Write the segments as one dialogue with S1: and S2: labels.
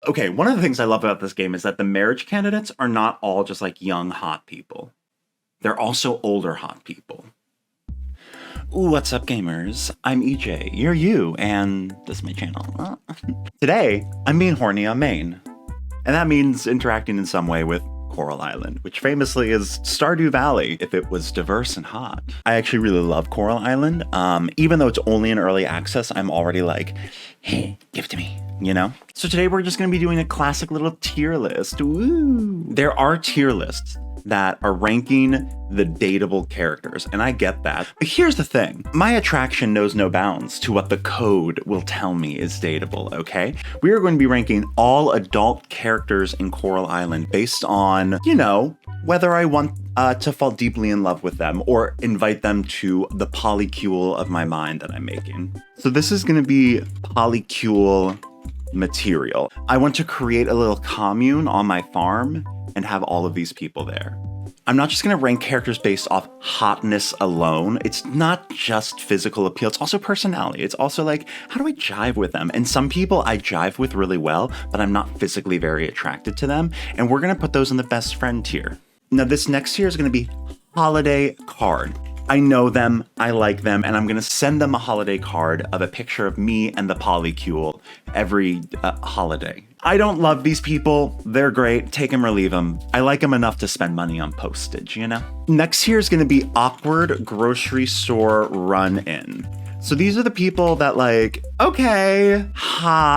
S1: Okay, one of the things I love about this game is that the marriage candidates are not all just like young, hot people. They're also older, hot people. Ooh, what's up, gamers? I'm EJ, you're you, and this is my channel. Today, I'm being horny on Maine. And that means interacting in some way with Coral Island, which famously is Stardew Valley if it was diverse and hot. I actually really love Coral Island. Even though it's only in early access, I'm already like, hey, give it to me, you know? So today we're just gonna be doing a classic little tier list. Woo! There are tier lists that are ranking the dateable characters, and I get that. But here's the thing. My attraction knows no bounds to what the code will tell me is dateable, okay? We are going to be ranking all adult characters in Coral Island based on, you know, whether I want to fall deeply in love with them or invite them to the polycule of my mind that I'm making. So this is going to be polycule material. I want to create a little commune on my farm and have all of these people there. I'm not just gonna rank characters based off hotness alone. It's not just physical appeal, it's also personality. It's also like, how do I jive with them? And some people I jive with really well, but I'm not physically very attracted to them. And we're gonna put those in the best friend tier. Now this next tier is gonna be holiday card. I know them, I like them, and I'm gonna send them a holiday card of a picture of me and the polycule every holiday. I don't love these people. They're great. Take them or leave them. I like them enough to spend money on postage, you know? Next here is gonna be awkward grocery store run-in. So these are the people that like, okay,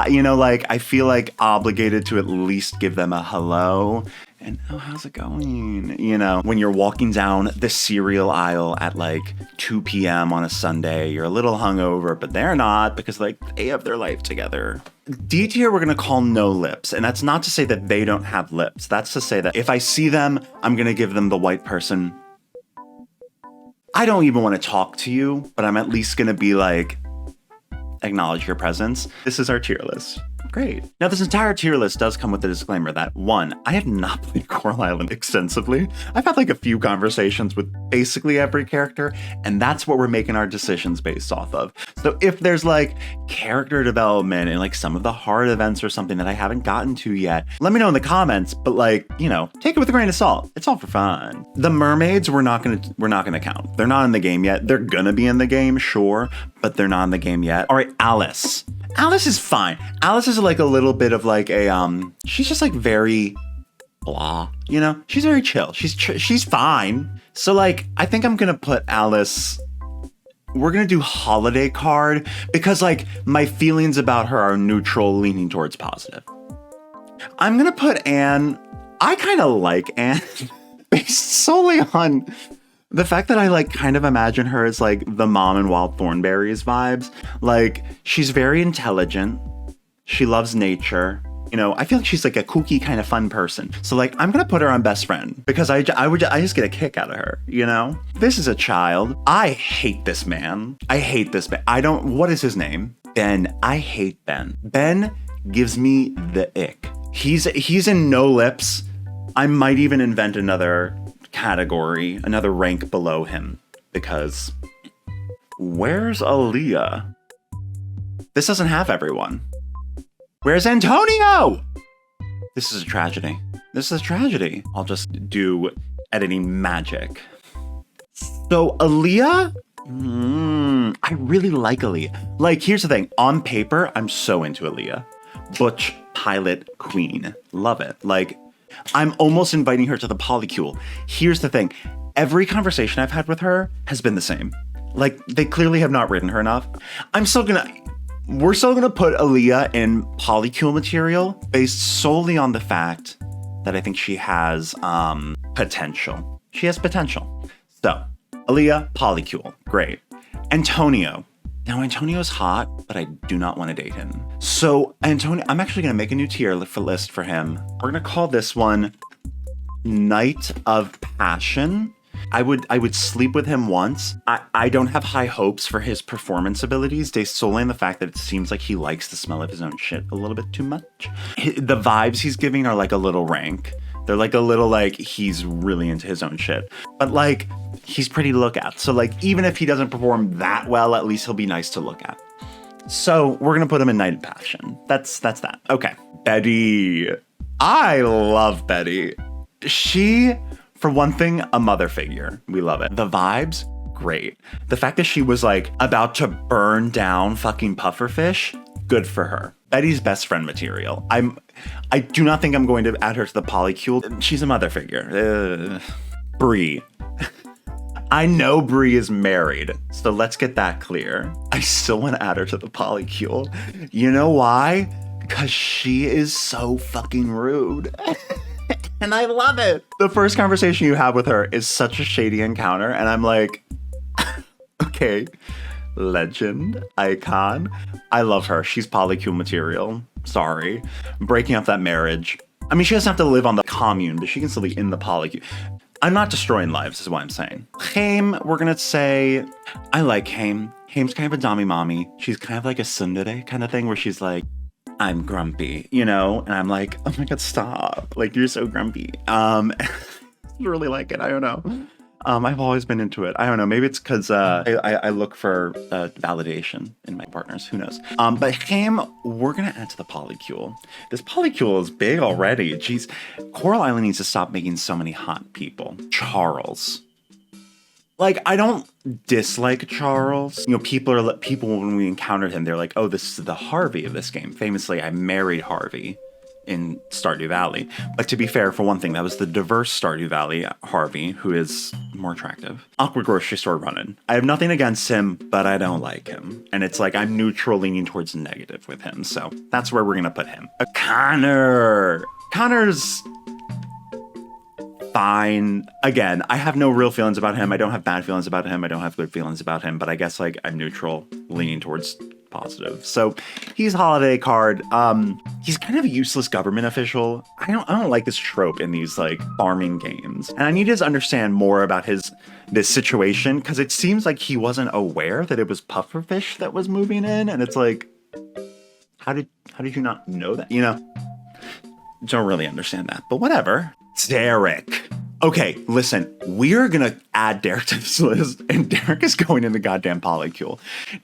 S1: you know, like I feel like obligated to at least give them a hello. And oh, how's it going? You know, when you're walking down the cereal aisle at like 2 p.m. on a Sunday, you're a little hungover, but they're not because like they have their life together. D tier we're gonna call no lips. And that's not to say that they don't have lips. That's to say that if I see them, I'm gonna give them the white person. I don't even want to talk to you, but I'm at least gonna be like, acknowledge your presence. This is our tier list. Great. Now, this entire tier list does come with a disclaimer that, one, I have not played Coral Island extensively. I've had like a few conversations with basically every character, and that's what we're making our decisions based off of. So if there's like character development and like some of the hard events or something that I haven't gotten to yet, let me know in the comments, but like, you know, take it with a grain of salt. It's all for fun. The mermaids, we're not gonna count. They're not in the game yet. They're gonna be in the game, sure, but they're not in the game yet. All right, Alice. Alice is fine. Alice is like a little bit of like a, she's just like very blah, you know? She's very chill. She's fine. So like, I think I'm gonna put Alice, we're gonna do holiday card because like my feelings about her are neutral, leaning towards positive. I'm gonna put Anne, I kind of like Anne based solely on the fact that I like kind of imagine her as like the mom in Wild Thornberrys vibes. Like she's very intelligent. She loves nature. You know, I feel like she's like a kooky kind of fun person. So like, I'm gonna put her on best friend because I just get a kick out of her, you know? This is a child. I hate this man. I hate this man. What is his name? Ben. I hate Ben. Ben gives me the ick. He's in no lips. I might even invent another category, another rank below him, because where's Aaliyah? This doesn't have everyone. Where's Antonio? This is a tragedy. This is a tragedy. I'll just do editing magic. So Aaliyah, I really like Aaliyah. Like, here's the thing. On paper, I'm so into Aaliyah. Butch, pilot, queen. Love it. Like, I'm almost inviting her to the polycule. Here's the thing. Every conversation I've had with her has been the same. Like, they clearly have not written her enough. We're still gonna put Aaliyah in polycule material based solely on the fact that I think she has potential. She has potential. So, Aaliyah, polycule, great. Antonio. Now, Antonio's hot, but I do not want to date him. So, Antonio, I'm actually going to make a new tier list for him. We're going to call this one Night of Passion. I would sleep with him once. I don't have high hopes for his performance abilities, based solely on the fact that it seems like he likes the smell of his own shit a little bit too much. The vibes he's giving are like a little rank. They're like a little like he's really into his own shit. But like, he's pretty to look at. So like, even if he doesn't perform that well, at least he'll be nice to look at. So we're gonna put him in Night of Passion. That's that. Okay. Betty. I love Betty. She, for one thing, a mother figure. We love it. The vibes, great. The fact that she was like about to burn down fucking pufferfish, good for her. Betty's best friend material. I do not think I'm going to add her to the polycule. She's a mother figure. Bree. I know Bree is married, so let's get that clear. I still want to add her to the polycule. You know why? Because she is so fucking rude. And I love it. The first conversation you have with her is such a shady encounter, and I'm like, okay, legend, icon. I love her. She's polycule material. Sorry. Breaking up that marriage. I mean, she doesn't have to live on the commune, but she can still be in the polycule. I'm not destroying lives, is what I'm saying. Chaem, we're gonna say, I like Chaem. Chaem's kind of a dommy mommy. She's kind of like a tsundere kind of thing where she's like, I'm grumpy, you know? And I'm like, oh my God, stop. Like, you're so grumpy. I really like it. I don't know. I've always been into it. I don't know. Maybe it's because I look for validation in my partners. Who knows? But Chaem, we're going to add to the polycule. This polycule is big already. Jeez. Coral Island needs to stop making so many hot people. Charles. Like, I don't dislike Charles. You know, people when we encountered him, they're like, oh, this is the Harvey of this game. Famously, I married Harvey in Stardew Valley. But to be fair, for one thing, that was the diverse Stardew Valley Harvey, who is more attractive. Awkward grocery store running. I have nothing against him, but I don't like him. And it's like I'm neutral leaning towards negative with him. So that's where we're going to put him. Connor. Connor's fine. Again, I have no real feelings about him. I don't have bad feelings about him. I don't have good feelings about him. But I guess like I'm neutral leaning towards positive. So he's a holiday card. He's kind of a useless government official. I don't like this trope in these like farming games. And I need to understand more about this situation because it seems like he wasn't aware that it was pufferfish that was moving in, and it's like, how did you not know that? You know, don't really understand that, but whatever. Derek. Okay, listen, we're gonna add Derek to this list, and Derek is going in the goddamn polycule.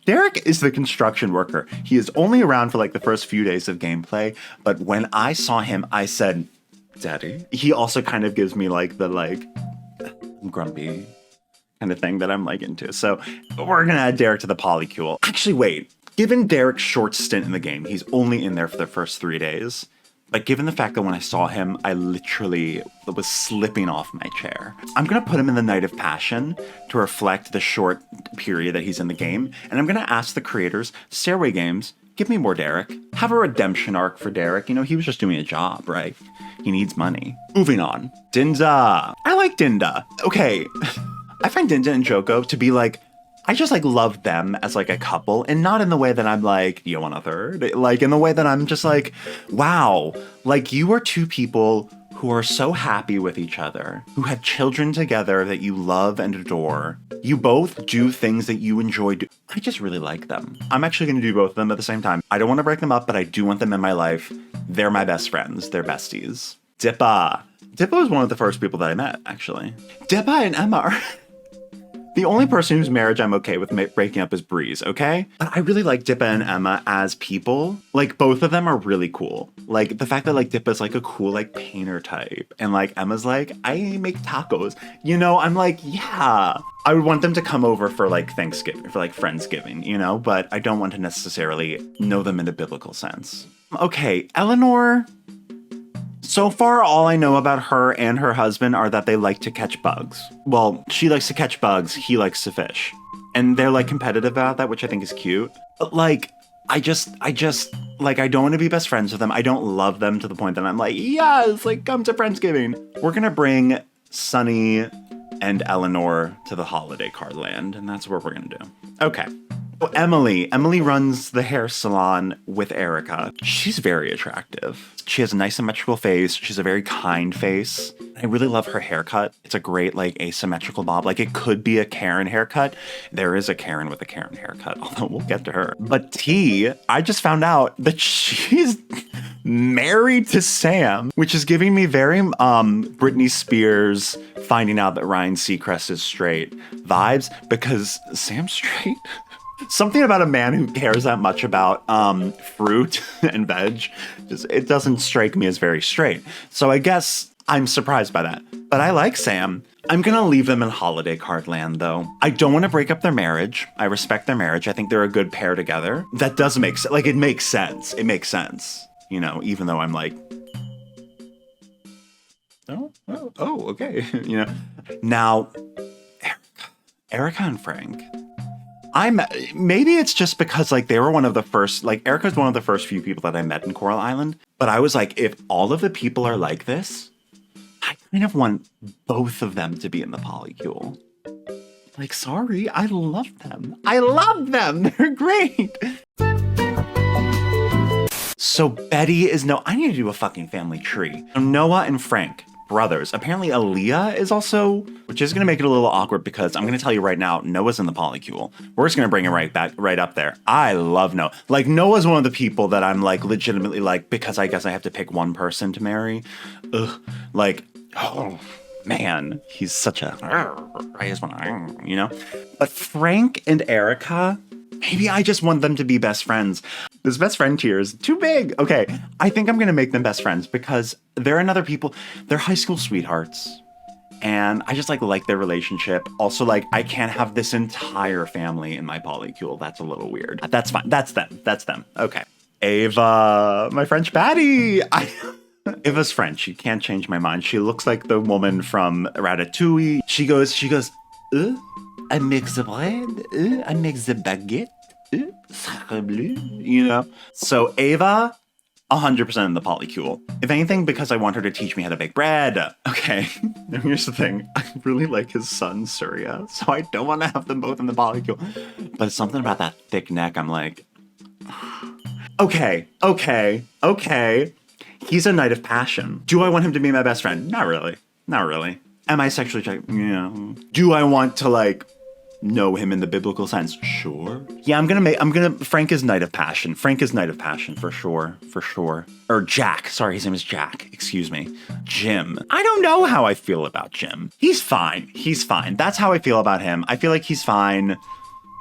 S1: Derek is the construction worker. He is only around for like the first few days of gameplay, but when I saw him, I said, Daddy. He also kind of gives me like the grumpy kind of thing that I'm like into. So we're gonna add Derek to the polycule. Actually, wait, given Derek's short stint in the game, he's only in there for the first 3 days. But given the fact that when I saw him, I literally was slipping off my chair. I'm going to put him in the Night of Passion to reflect the short period that he's in the game. And I'm going to ask the creators, Stairway Games, give me more Derek. Have a redemption arc for Derek. You know, he was just doing a job, right? He needs money. Moving on. Dinda. I like Dinda. Okay. I find Dinda and Joko to be like, I just like love them as like a couple, and not in the way that I'm like, you want a third? Like in the way that I'm just like, wow, like you are two people who are so happy with each other, who have children together that you love and adore. You both do things that you enjoy. I just really like them. I'm actually going to do both of them at the same time. I don't want to break them up, but I do want them in my life. They're my best friends. They're besties. Dippa. Dippa was one of the first people that I met, actually. Dippa and Emma are... The only person whose marriage I'm okay with breaking up is Bree's, okay? But I really like Dippa and Emma as people. Like, both of them are really cool. Like, the fact that, like, Dippa's, like, a cool, like, painter type. And, like, Emma's like, I make tacos. You know, I'm like, yeah. I would want them to come over for, like, Thanksgiving, for, like, Friendsgiving, you know? But I don't want to necessarily know them in a biblical sense. Okay, Eleanor... So far, all I know about her and her husband are that they like to catch bugs. Well, she likes to catch bugs, he likes to fish. And they're like competitive about that, which I think is cute. But like, I just, like, I don't want to be best friends with them. I don't love them to the point that I'm like, yes, like, come to Friendsgiving. We're gonna bring Sunny and Eleanor to the holiday card land, and that's what we're gonna do. Okay. So Emily runs the hair salon with Erika. She's very attractive. She has a nice symmetrical face. She's a very kind face. I really love her haircut. It's a great, like, asymmetrical bob. Like, it could be a Karen haircut. There is a Karen with a Karen haircut, although we'll get to her. But T, I just found out that she's married to Sam, which is giving me very Britney Spears finding out that Ryan Seacrest is straight vibes, because Sam's straight. Something about a man who cares that much about fruit and veg, it doesn't strike me as very straight. So I guess I'm surprised by that. But I like Sam. I'm going to leave them in holiday card land, though. I don't want to break up their marriage. I respect their marriage. I think they're a good pair together. That does make sense. Like, it makes sense. It makes sense. You know, even though I'm like, oh, okay. You know. Now, Erika and Frank. Maybe it's just because like they were one of the first, like Erika's one of the first few people that I met in Coral Island. But I was like, if all of the people are like this, I kind of want both of them to be in the polycule. Like, sorry, I love them. I love them. They're great. So Betty is I need to do a fucking family tree. So Noah and Frank, brothers. Apparently Aaliyah is also, which is going to make it a little awkward because I'm going to tell you right now, Noah's in the polycule. We're just going to bring him right up there. I love Noah. Like, Noah's one of the people that I'm like legitimately like, because I guess I have to pick one person to marry. Ugh. Like, oh man, he's such a, I just want to, you know? But Frank and Erika, maybe I just want them to be best friends. This best friend tier is too big. Okay, I think I'm gonna make them best friends because they're they're high school sweethearts. And I just like their relationship. Also, like, I can't have this entire family in my polycule. That's a little weird. That's fine. That's them. Okay. Ava, my French baddie. Ava's French. You can't change my mind. She looks like the woman from Ratatouille. She goes, I make the bread, I make the baguette, sacre bleu, you know? So Ava, 100% in the polycule. If anything, because I want her to teach me how to bake bread. Okay, now here's the thing. I really like his son, Surya, so I don't want to have them both in the polycule. But it's something about that thick neck, I'm like, okay. He's a knight of passion. Do I want him to be my best friend? Not really. Am I sexually attracted? Yeah. Do I want to, like, know him in the biblical sense? Sure. Yeah, Frank is knight of passion. For sure. Or Jack. Sorry, his name is Jack. Excuse me. Jim. I don't know how I feel about Jim. He's fine. That's how I feel about him. I feel like he's fine.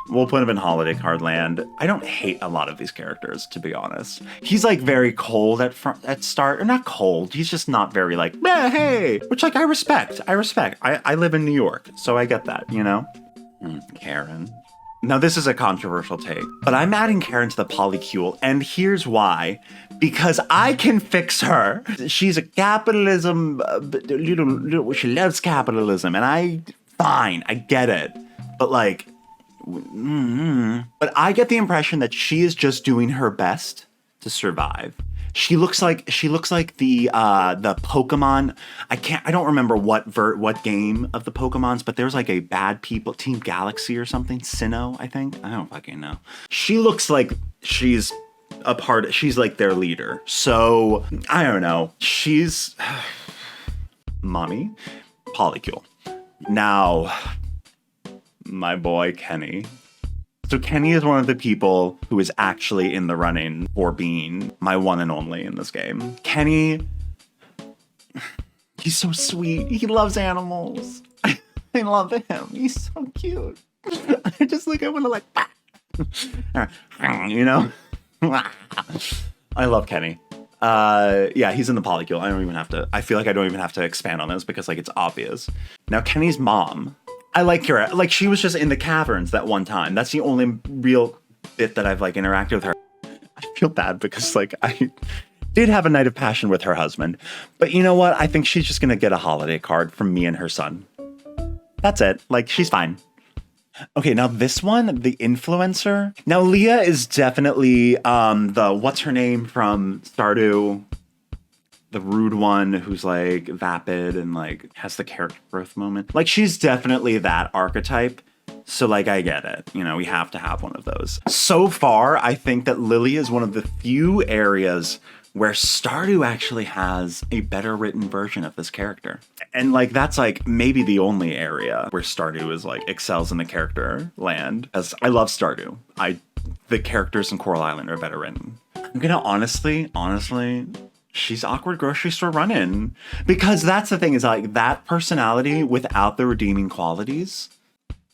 S1: We'll put him in holiday card land. I don't hate a lot of these characters, to be honest. He's like very cold at start, or not cold. He's just not very like, hey, which like I respect. I live in New York, so I get that, you know? Karen. Now this is a controversial take, but I'm adding Karen to the polycule, and here's why. Because I can fix her. She's a capitalism, she loves capitalism, and fine, I get it. But like, but I get the impression that she is just doing her best to survive. She looks like the Pokemon. I don't remember what game of the Pokemons, but there's like a bad people Team Galaxy or something. Sinnoh, I think. I don't fucking know. She looks like she's like their leader. So I don't know. She's mommy polycule. Now, my boy Kenny. So Kenny is one of the people who is actually in the running for being my one and only in this game. Kenny, he's so sweet. He loves animals. I love him. He's so cute. I want to like, you know? I love Kenny. Yeah, he's in the polycule. I feel like I don't even have to expand on this because like it's obvious. Now Kenny's mom, I like her. Like, she was just in the caverns that one time. That's the only real bit that I've, like, interacted with her. I feel bad because, like, I did have a night of passion with her husband. But you know what? I think she's just going to get a holiday card from me and her son. That's it. Like, she's fine. Okay, now this one, the influencer. Now, Leah is definitely what's her name from Stardew? The rude one who's like vapid and like has the character growth moment. Like, she's definitely that archetype. So like, I get it. You know, we have to have one of those. So far, I think that Lily is one of the few areas where Stardew actually has a better written version of this character. And like, that's like maybe the only area where Stardew is like excels in the character land. As I love Stardew. The characters in Coral Island are better written. I'm gonna honestly, she's awkward grocery store run-in. Because that's the thing, is like that personality without the redeeming qualities,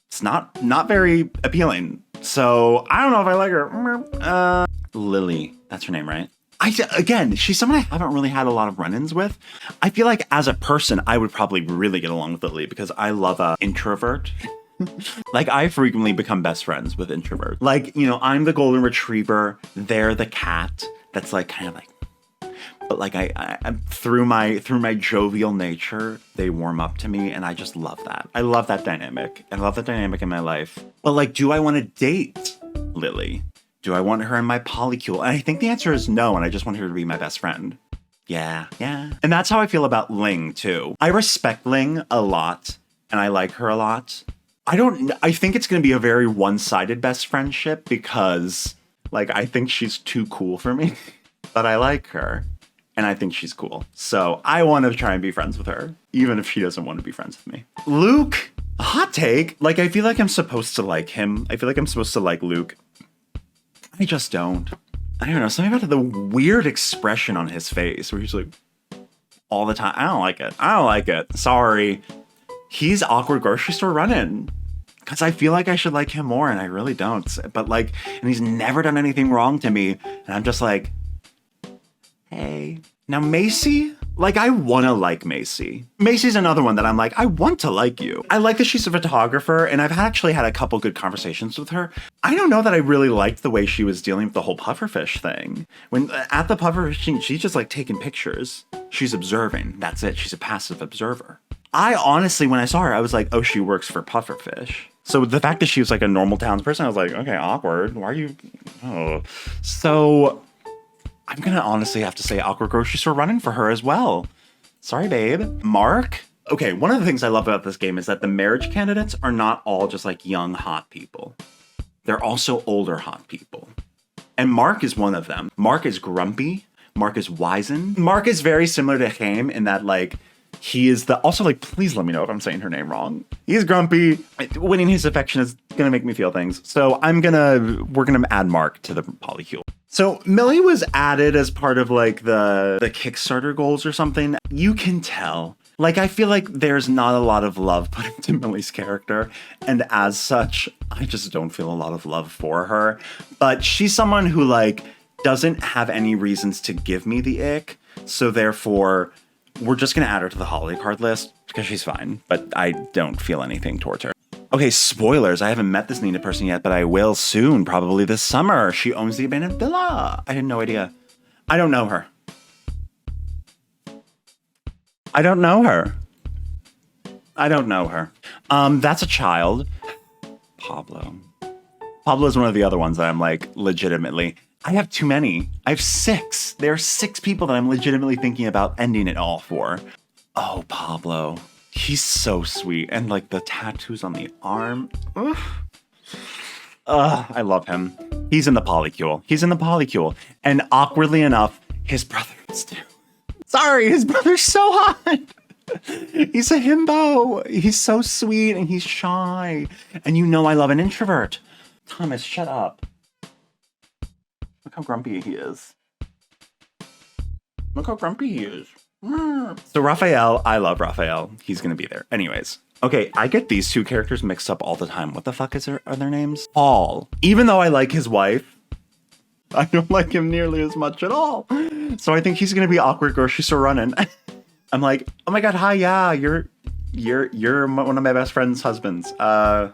S1: it's not very appealing. So I don't know if I like her. Lily, that's her name, right? Again, she's someone I haven't really had a lot of run-ins with. I feel like as a person, I would probably really get along with Lily because I love a introvert. Like, I frequently become best friends with introverts. Like, you know, I'm the golden retriever. They're the cat. That's like kind of like, but like I through my jovial nature, they warm up to me, and I just love that. I love that dynamic. I love that dynamic in my life. But like, do I want to date Lily? Do I want her in my polycule? And I think the answer is no, and I just want her to be my best friend. Yeah. And that's how I feel about Ling too. I respect Ling a lot, and I like her a lot. I think it's going to be a very one-sided best friendship because, like, I think she's too cool for me, but I like her, and I think she's cool. So I want to try and be friends with her, even if she doesn't want to be friends with me. Luke, hot take. Like, I feel like I'm supposed to like him. I feel like I'm supposed to like Luke. I just don't. I don't know. Something about the weird expression on his face where he's like, all the time. I don't like it. Sorry. He's awkward grocery store running. Because I feel like I should like him more, and I really don't. But like, and he's never done anything wrong to me. And I'm just like, hey. Now Macy, like, I want to like Macy. Macy's another one that I'm like, I want to like you. I like that she's a photographer, and I've actually had a couple good conversations with her. I don't know that I really liked the way she was dealing with the whole pufferfish thing. When at the pufferfish, she's just like taking pictures. She's observing. That's it. She's a passive observer. I honestly, when I saw her, I was like, oh, she works for pufferfish. So the fact that she was like a normal townsperson, I was like, okay, awkward. Why are you? Oh. So I'm going to honestly have to say awkward grocery store running for her as well. Sorry, babe. Mark? Okay, one of the things I love about this game is that the marriage candidates are not all just like young, hot people. They're also older, hot people. And Mark is one of them. Mark is grumpy. Mark is wizened. Mark is very similar to Chaem in that, like, he is the, also, like, please let me know if I'm saying her name wrong. He's grumpy. Winning his affection is gonna make me feel things. So we're gonna add Mark to the polycule. So Millie was added as part of like the Kickstarter goals or something. You can tell. Like, I feel like there's not a lot of love put into Millie's character. And as such, I just don't feel a lot of love for her. But she's someone who, like, doesn't have any reasons to give me the ick. So therefore, we're just going to add her to the holiday card list because she's fine. But I don't feel anything towards her. Okay, spoilers. I haven't met this Nina person yet, but I will soon, probably this summer. She owns the abandoned villa. I had no idea. I don't know her. That's a child. Pablo. Pablo is one of the other ones that I'm like, legitimately. I have too many. I have 6. There are 6 people that I'm legitimately thinking about ending it all for. Oh, Pablo. He's so sweet. And like the tattoos on the arm. I love him. He's in the polycule. And awkwardly enough, his brother is too. Sorry, his brother's so hot. He's a himbo. He's so sweet and he's shy. And you know I love an introvert. Thomas, shut up. Look how grumpy he is. So Rafael, I love Rafael. He's gonna be there. Anyways. Okay, I get these 2 characters mixed up all the time. What the fuck are their names? Paul. Even though I like his wife, I don't like him nearly as much at all. So I think he's gonna be awkward grocery store running. I'm like, oh my god, hi, yeah, you're one of my best friend's husbands. How's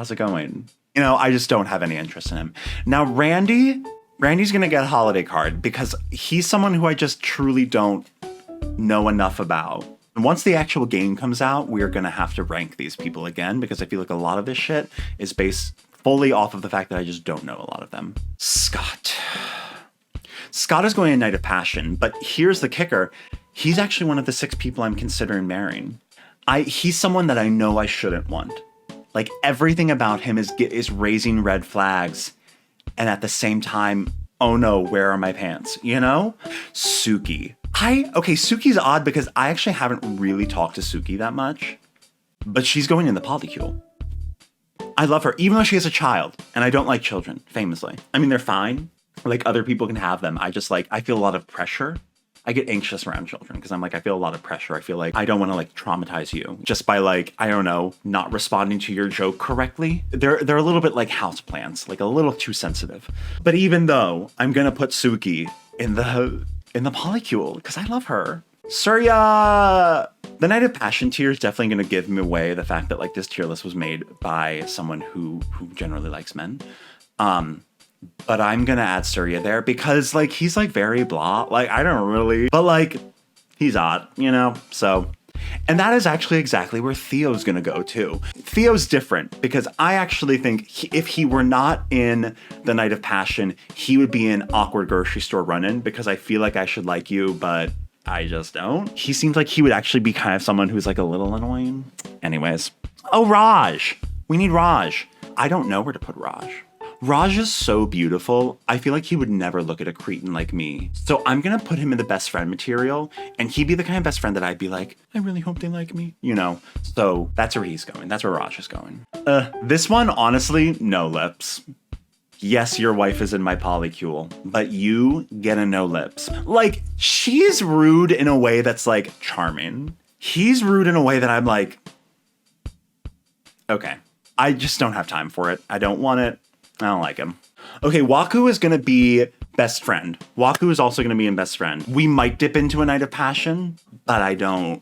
S1: it going? You know, I just don't have any interest in him. Now, Randy's gonna get a holiday card because he's someone who I just truly don't know enough about. And once the actual game comes out, we're gonna have to rank these people again because I feel like a lot of this shit is based fully off of the fact that I just don't know a lot of them. Scott is going to Night of Passion, but here's the kicker. He's actually one of the 6 people I'm considering marrying. He's someone that I know I shouldn't want. Like, everything about him is raising red flags. And at the same time, oh no, where are my pants? You know? Suki. Suki's odd because I actually haven't really talked to Suki that much. But she's going in the polycule. I love her, even though she has a child. And I don't like children, famously. I mean, they're fine. Like, other people can have them. I feel a lot of pressure I get anxious around children because I'm like, I feel a lot of pressure. I feel like I don't want to like traumatize you just by like, I don't know, not responding to your joke correctly. They're a little bit like houseplants, like a little too sensitive. But even though I'm gonna put Suki in the polycule because I love her. Surya! The Night of Passion tier is definitely going to give me away the fact that like this tier list was made by someone who generally likes men. But I'm going to add Surya there because like he's like very blah. Like I don't really, but like he's odd, you know? So, and that is actually exactly where Theo's going to go too. Theo's different because I actually think if he were not in the Night of Passion, he would be in Awkward Grocery Store Run-In because I feel like I should like you, but I just don't. He seems like he would actually be kind of someone who's like a little annoying. Anyways. Oh, Raj. We need Raj. I don't know where to put Raj. Raj is so beautiful. I feel like he would never look at a cretin like me. So I'm going to put him in the best friend material. And he'd be the kind of best friend that I'd be like, I really hope they like me. You know? So that's where he's going. That's where Raj is going. This one, honestly, no lips. Yes, your wife is in my polycule, but you get a no lips. Like, she's rude in a way that's like charming. He's rude in a way that I'm like, okay, I just don't have time for it. I don't want it. I don't like him. Okay, Wakuu is going to be best friend. Wakuu is also going to be in best friend. We might dip into a Night of Passion, but I don't.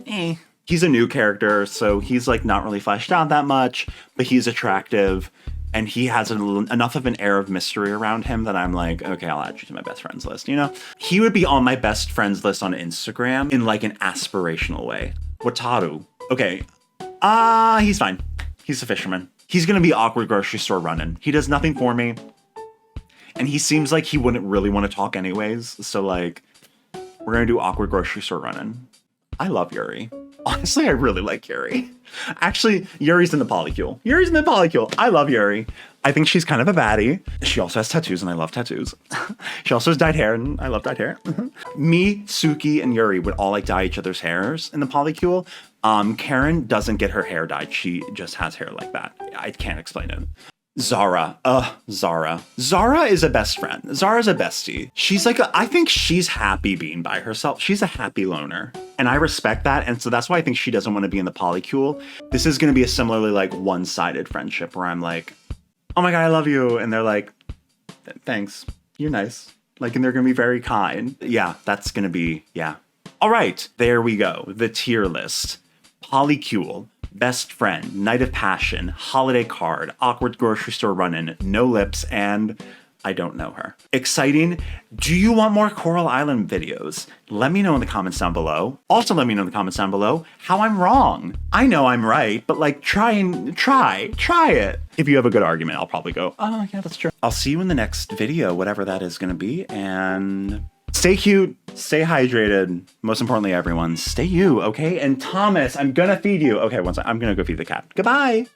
S1: He's a new character, so he's like not really fleshed out that much, but he's attractive. And he has enough of an air of mystery around him that I'm like, okay, I'll add you to my best friends list, you know? He would be on my best friends list on Instagram in like an aspirational way. Wataru. Okay. He's fine. He's a fisherman. He's going to be Awkward Grocery Store Run-In. He does nothing for me. And he seems like he wouldn't really want to talk anyways. So like, we're going to do Awkward Grocery Store Run-In. I love Yuri. Honestly, I really like Yuri. Actually, Yuri's in the polycule. Yuri's in the polycule. I love Yuri. I think she's kind of a baddie. She also has tattoos, and I love tattoos. She also has dyed hair, and I love dyed hair. Me, Suki, and Yuri would all like dye each other's hairs in the polycule. Karen doesn't get her hair dyed. She just has hair like that. I can't explain it. Zarah. Zarah. Zarah is a best friend. Zara's a bestie. She's like, I think she's happy being by herself. She's a happy loner. And I respect that. And so that's why I think she doesn't want to be in the polycule. This is going to be a similarly like one-sided friendship where I'm like, oh my God, I love you. And they're like, thanks. You're nice. Like, and they're going to be very kind. Yeah, that's going to be, yeah. All right, there we go. The tier list. Polycule. Best friend, Night of Passion, holiday card, awkward grocery store run-in, no lips, and I don't know her. Exciting. Do you want more Coral Island videos? Let me know in the comments down below. Also let me know in the comments down below how I'm wrong. I know I'm right, but like try it. If you have a good argument, I'll probably go, oh yeah, that's true. I'll see you in the next video, whatever that is gonna be, and stay cute, stay hydrated. Most importantly, everyone, stay you, okay? And Thomas, I'm gonna feed you. Okay, I'm gonna go feed the cat. Goodbye.